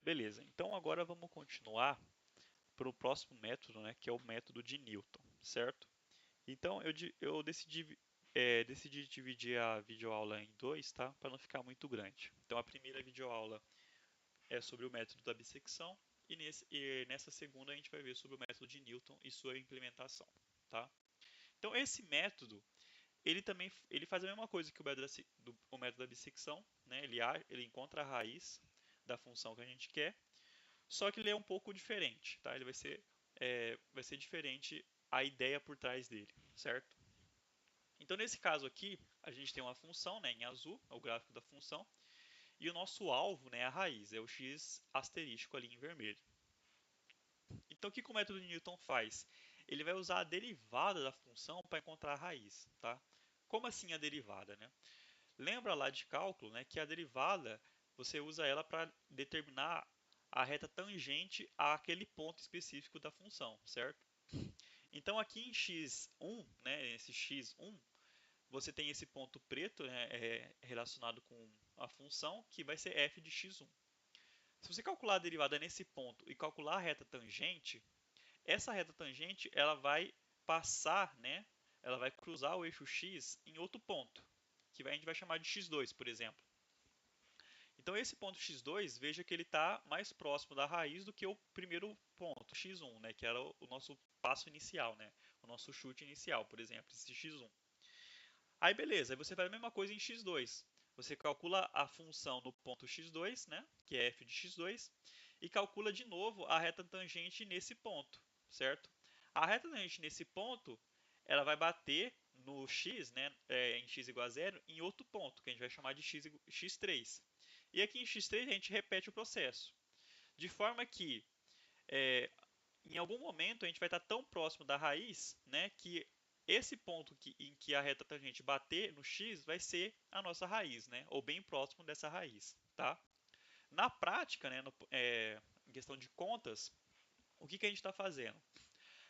Beleza, então agora vamos continuar para o próximo método, né, que é o método de Newton, certo? Então eu decidi dividir a videoaula em dois, tá? Para não ficar muito grande. Então a primeira videoaula é sobre o método da bissecção e nessa segunda a gente vai ver sobre o método de Newton e sua implementação, tá? Então esse método, ele faz a mesma coisa que o método da bissecção, né? Ele encontra a raiz da função que a gente quer, só que ele é um pouco diferente, tá? Ele vai ser diferente a ideia por trás dele, certo? Então, nesse caso aqui, a gente tem uma função, né, em azul, é o gráfico da função, e o nosso alvo, né, é a raiz, é o x asterístico ali em vermelho. Então, o que o método de Newton faz? Ele vai usar a derivada da função para encontrar a raiz, tá? Como assim a derivada, né? Lembra lá de cálculo, né, que a derivada você usa ela para determinar a reta tangente àquele ponto específico da função, certo? Então aqui em x1, né, esse x1, você tem esse ponto preto, né, relacionado com a função, que vai ser f de x1. Se você calcular a derivada nesse ponto e calcular a reta tangente, essa reta tangente ela vai passar, né, ela vai cruzar o eixo x em outro ponto, que a gente vai chamar de x2, por exemplo. Então esse ponto x2, veja que ele está mais próximo da raiz do que o primeiro ponto, x1, né, que era o nosso passo inicial, né, o nosso chute inicial, por exemplo, esse x1. Aí beleza, aí você faz a mesma coisa em x2. Você calcula a função no ponto x2, né, que é f de x2, e calcula de novo a reta tangente nesse ponto, certo? A reta tangente nesse ponto, ela vai bater no x, né, em x igual a zero, em outro ponto, que a gente vai chamar de x3. E aqui em x3 a gente repete o processo, de forma que é, em algum momento a gente vai estar tão próximo da raiz, né, que esse ponto em que a reta tangente bater no x vai ser a nossa raiz, né, ou bem próximo dessa raiz, tá? Na prática, né, em questão de contas, o que a gente está fazendo?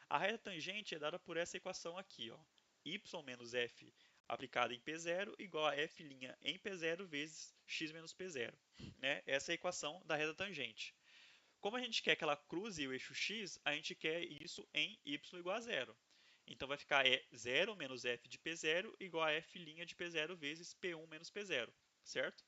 A reta tangente é dada por essa equação aqui, ó, y menos f aplicada em P0 igual a f' em P0 vezes x menos P0. Né? Essa é a equação da reta tangente. Como a gente quer que ela cruze o eixo x, a gente quer isso em y igual a zero. Então vai ficar 0 menos f de P0 igual a f' de P0 vezes P1 menos P0, certo?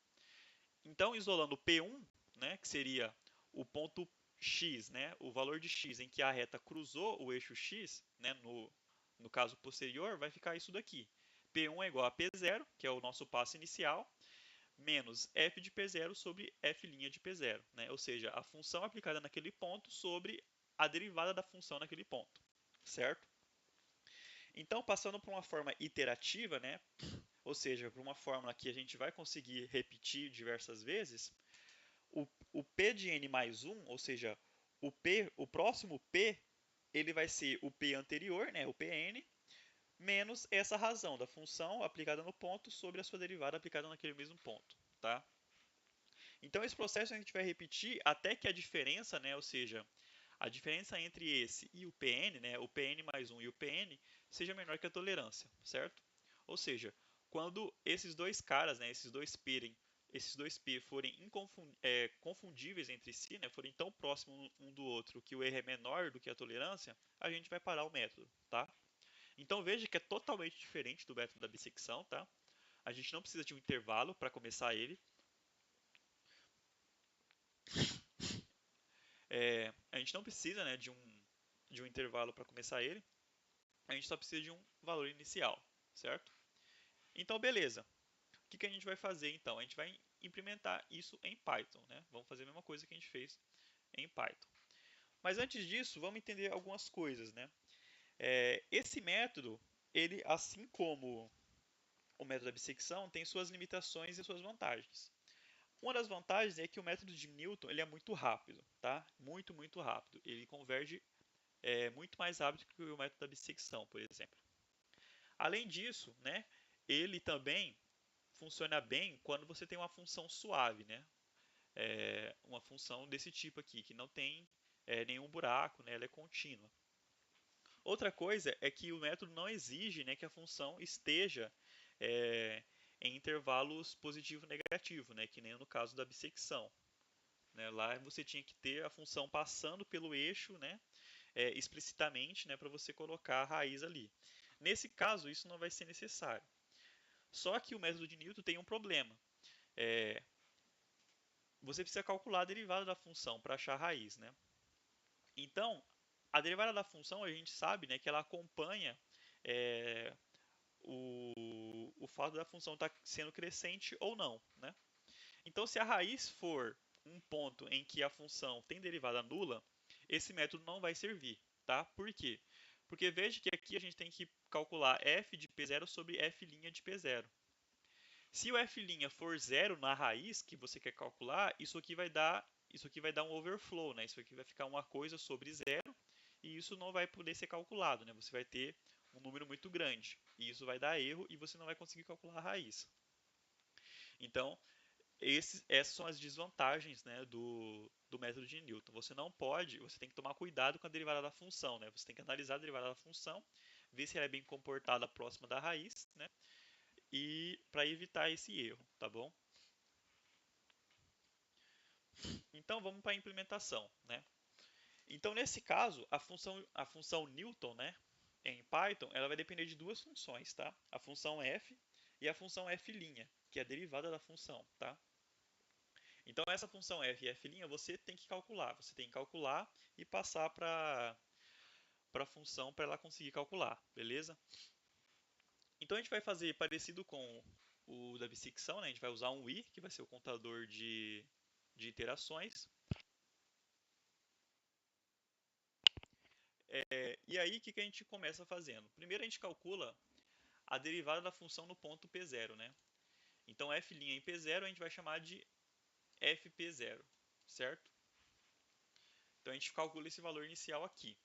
Então, isolando P1, né, que seria o ponto x, né, o valor de x em que a reta cruzou o eixo x, né, no caso posterior, vai ficar isso daqui. P1 é igual a P0, que é o nosso passo inicial, menos f de P0 sobre f' de P0, né? Ou seja, a função aplicada naquele ponto sobre a derivada da função naquele ponto, certo? Então, passando para uma forma iterativa, né? Ou seja, para uma fórmula que a gente vai conseguir repetir diversas vezes, o P de n mais 1, ou seja, o próximo P, ele vai ser o P anterior, né, o Pn, menos essa razão da função aplicada no ponto sobre a sua derivada aplicada naquele mesmo ponto, tá? Então esse processo a gente vai repetir até que a diferença, né, ou seja, a diferença entre esse e o Pn, né, o Pn mais 1 e o Pn, seja menor que a tolerância, certo? Ou seja, quando esses dois caras, né, esses dois P forem confundíveis entre si, né, forem tão próximos um do outro que o erro é menor do que a tolerância, a gente vai parar o método, tá? Então veja que é totalmente diferente do método da bissecção, tá? A gente não precisa de um intervalo para começar ele. A gente não precisa, né, de um intervalo para começar ele. A gente só precisa de um valor inicial, certo? Então, beleza. O que a gente vai fazer então? A gente vai implementar isso em Python, né? Vamos fazer a mesma coisa que a gente fez em Python. Mas antes disso, vamos entender algumas coisas, né? Esse método, ele, assim como o método da bissecção, tem suas limitações e suas vantagens. Uma das vantagens é que o método de Newton ele é muito rápido, tá? Muito, muito rápido. Ele converge muito mais rápido que o método da bissecção, por exemplo. Além disso, né, ele também funciona bem quando você tem uma função suave, né? Uma função desse tipo aqui, que não tem nenhum buraco, né? Ela é contínua. Outra coisa é que o método não exige, né, que a função esteja é, em intervalos positivo e negativo, né, que nem no caso da bissecção. né? Lá você tinha que ter a função passando pelo eixo, né? Explicitamente, né? Para você colocar a raiz ali. Nesse caso, isso não vai ser necessário. Só que o método de Newton tem um problema. É, você precisa calcular a derivada da função para achar a raiz, né? Então, a derivada da função, a gente sabe, né, que ela acompanha é, o fato da função estar sendo crescente ou não, né? Então, se a raiz for um ponto em que a função tem derivada nula, esse método não vai servir, tá? Por quê? Porque veja que aqui a gente tem que calcular f de p0 sobre f' de p0. Se o f' for zero na raiz que você quer calcular, isso aqui vai dar um overflow, né? Isso aqui vai ficar uma coisa sobre zero e isso não vai poder ser calculado, né? Você vai ter um número muito grande e isso vai dar erro e você não vai conseguir calcular a raiz. Então, essas são as desvantagens, né, do método de Newton. Você tem que tomar cuidado com a derivada da função, né? Você tem que analisar a derivada da função, ver se ela é bem comportada próxima da raiz, né? E para evitar esse erro, tá bom? Então vamos para a implementação, né? Então nesse caso, a função Newton, né, em Python, ela vai depender de duas funções, tá? A função f e a função f', que é a derivada da função, tá? Então essa função f e f' você tem que calcular, e passar para a função para ela conseguir calcular, beleza? Então a gente vai fazer parecido com o da bissecção, né? A gente vai usar um i, que vai ser o contador de iterações. E aí, o que a gente começa fazendo? Primeiro a gente calcula a derivada da função no ponto P0, né? Então, f' em P0 a gente vai chamar de fp0, certo? Então, a gente calcula esse valor inicial aqui.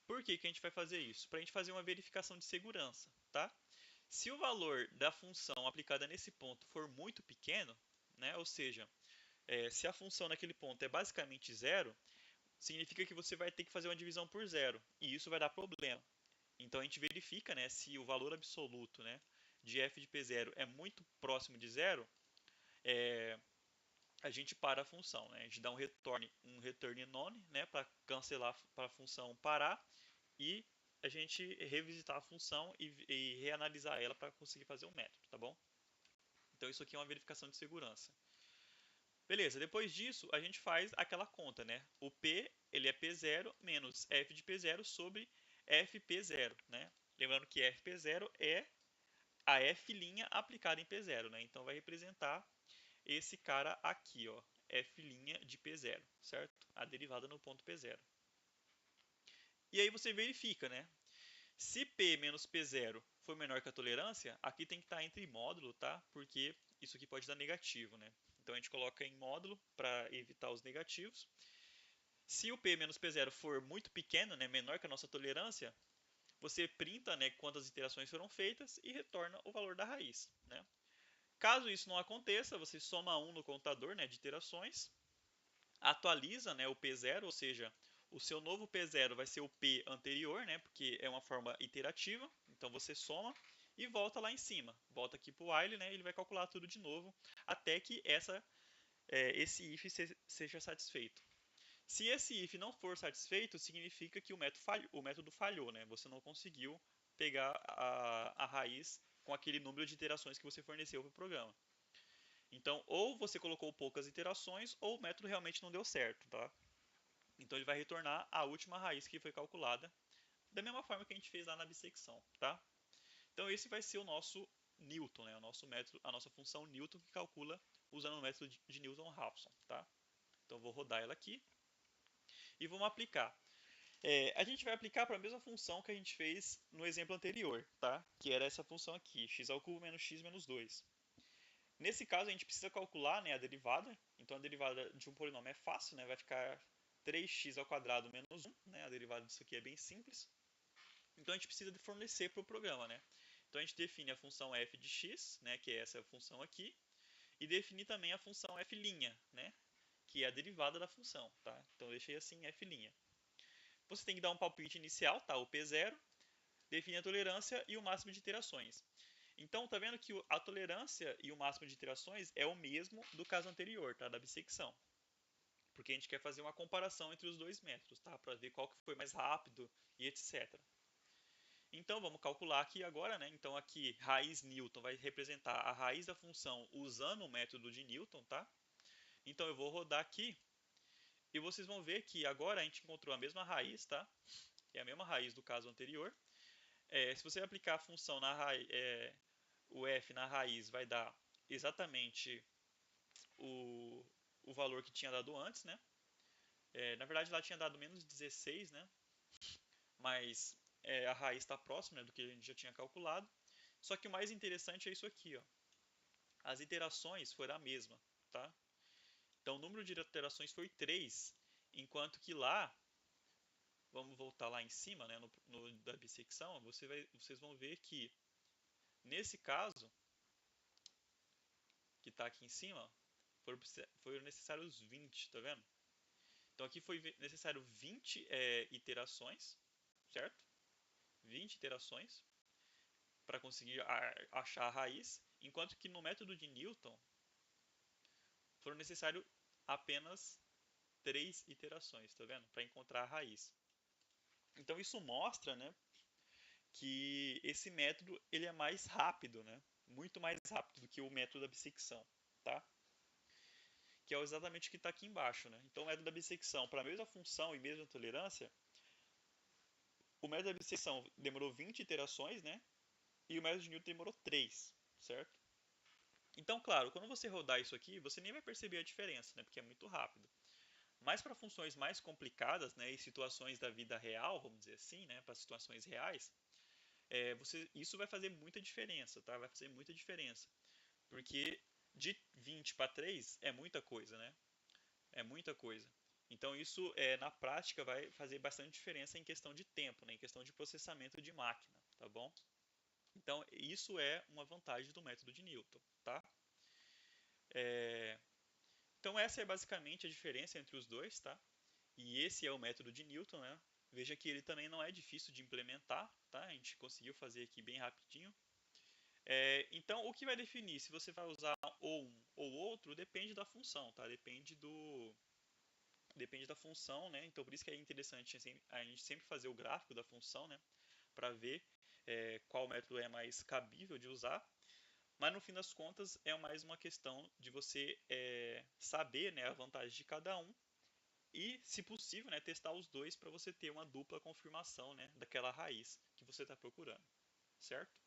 Por que a gente vai fazer isso? Para a gente fazer uma verificação de segurança, tá? Se o valor da função aplicada nesse ponto for muito pequeno, né? Ou seja, se a função naquele ponto é basicamente zero, significa que você vai ter que fazer uma divisão por zero, e isso vai dar problema. Então a gente verifica, né, se o valor absoluto, né, de f de p0 é muito próximo de zero, é, a gente para a função, né? A gente dá um return none, né, para cancelar, para a função parar, e a gente revisitar a função e reanalisar ela para conseguir fazer um método, tá bom? Então isso aqui é uma verificação de segurança. Beleza, depois disso a gente faz aquela conta, né? O P, ele é P0 menos f de P0 sobre fp0, né? Lembrando que fp0 é a f' aplicada em P0, né? Então vai representar esse cara aqui, ó, f' de P0, certo? A derivada no ponto P0. E aí você verifica, né? Se P menos P0 for menor que a tolerância, aqui tem que estar entre módulo, tá? Porque isso aqui pode dar negativo, né? Então a gente coloca em módulo para evitar os negativos. Se o P menos P0 for muito pequeno, né, menor que a nossa tolerância, você printa, né, quantas iterações foram feitas e retorna o valor da raiz, né? Caso isso não aconteça, você soma 1 no contador, né, de iterações, atualiza, né, o P0, ou seja, o seu novo P0 vai ser o P anterior, né, porque é uma forma iterativa, então você soma e volta lá em cima. Volta aqui para o while, né, ele vai calcular tudo de novo até que esse if seja satisfeito. Se esse if não for satisfeito, significa que o método falhou, né? Você não conseguiu pegar a raiz com aquele número de iterações que você forneceu para o programa. Então, ou você colocou poucas iterações, ou o método realmente não deu certo, tá? Então, ele vai retornar a última raiz que foi calculada, da mesma forma que a gente fez lá na bissecção, tá? Então, esse vai ser o nosso Newton, né? O nosso método, a nossa função Newton que calcula usando o método de Newton-Raphson, tá? Então, vou rodar ela aqui e vamos aplicar. A gente vai aplicar para a mesma função que a gente fez no exemplo anterior, tá? Que era essa função aqui, x ao cubo menos x menos 2. Nesse caso, a gente precisa calcular, né, a derivada. Então, a derivada de um polinômio é fácil, né? Vai ficar 3x ao quadrado menos 1. Né? A derivada disso aqui é bem simples. Então, a gente precisa de fornecer para o programa. Né? Então, a gente define a função f de x, né, que é essa função aqui. E define também a função f', né, que é a derivada da função. Tá? Então, eu deixei assim, f'. Você tem que dar um palpite inicial, tá? O P0, define a tolerância e o máximo de iterações. Então, tá vendo que a tolerância e o máximo de iterações é o mesmo do caso anterior, tá? Da bissecção. porque a gente quer fazer uma comparação entre os dois métodos, tá? Para ver qual que foi mais rápido e etc. Então vamos calcular aqui agora, né? Então aqui raiz Newton vai representar a raiz da função usando o método de Newton, tá? Então eu vou rodar aqui e vocês vão ver que agora a gente encontrou a mesma raiz, tá? É a mesma raiz do caso anterior. Se você aplicar a função na raiz, o f na raiz vai dar exatamente o, o valor que tinha dado antes, né? Na verdade lá tinha dado menos 16, né? Mas a raiz está próxima, né, do que a gente já tinha calculado. Só que o mais interessante é isso aqui, ó. As iterações foram a mesma, tá? Então o número de iterações foi 3, enquanto que lá, vamos voltar lá em cima, né, no da bissecção, vocês vão ver que nesse caso, que está aqui em cima, foram necessários 20, tá vendo? Então aqui foi necessário 20 iterações, certo? 20 iterações para conseguir achar a raiz, enquanto que no método de Newton foram necessários apenas 3 iterações, tá vendo? Para encontrar a raiz. Então isso mostra, né, que esse método ele é mais rápido, né? Muito mais rápido do que o método da bissecção, tá? Que é exatamente o que está aqui embaixo, né? Então o método da bissecção, para a mesma função e mesma tolerância, o método da bissecção demorou 20 iterações, né? E o método de Newton demorou 3, certo? Então, claro, quando você rodar isso aqui, você nem vai perceber a diferença, né? Porque é muito rápido. Mas para funções mais complicadas, né, e situações da vida real, vamos dizer assim, né, para situações reais, isso vai fazer muita diferença, tá? Vai fazer muita diferença. Porque de 20 para 3 é muita coisa, né? É muita coisa. Então isso na prática vai fazer bastante diferença em questão de tempo, né? Em questão de processamento de máquina, tá bom? Então isso é uma vantagem do método de Newton, tá? É, Então essa é basicamente a diferença entre os dois, tá? E esse é o método de Newton, né? Veja que ele também não é difícil de implementar, tá? A gente conseguiu fazer aqui bem rapidinho. Então, o que vai definir se você vai usar ou um ou outro depende da função, tá? Depende da função, né? Então, por isso que é interessante a gente sempre fazer o gráfico da função, né? Para ver qual método é mais cabível de usar. Mas no fim das contas é mais uma questão de você saber, né, a vantagem de cada um e, se possível, né, testar os dois para você ter uma dupla confirmação, né, daquela raiz que você está procurando, certo?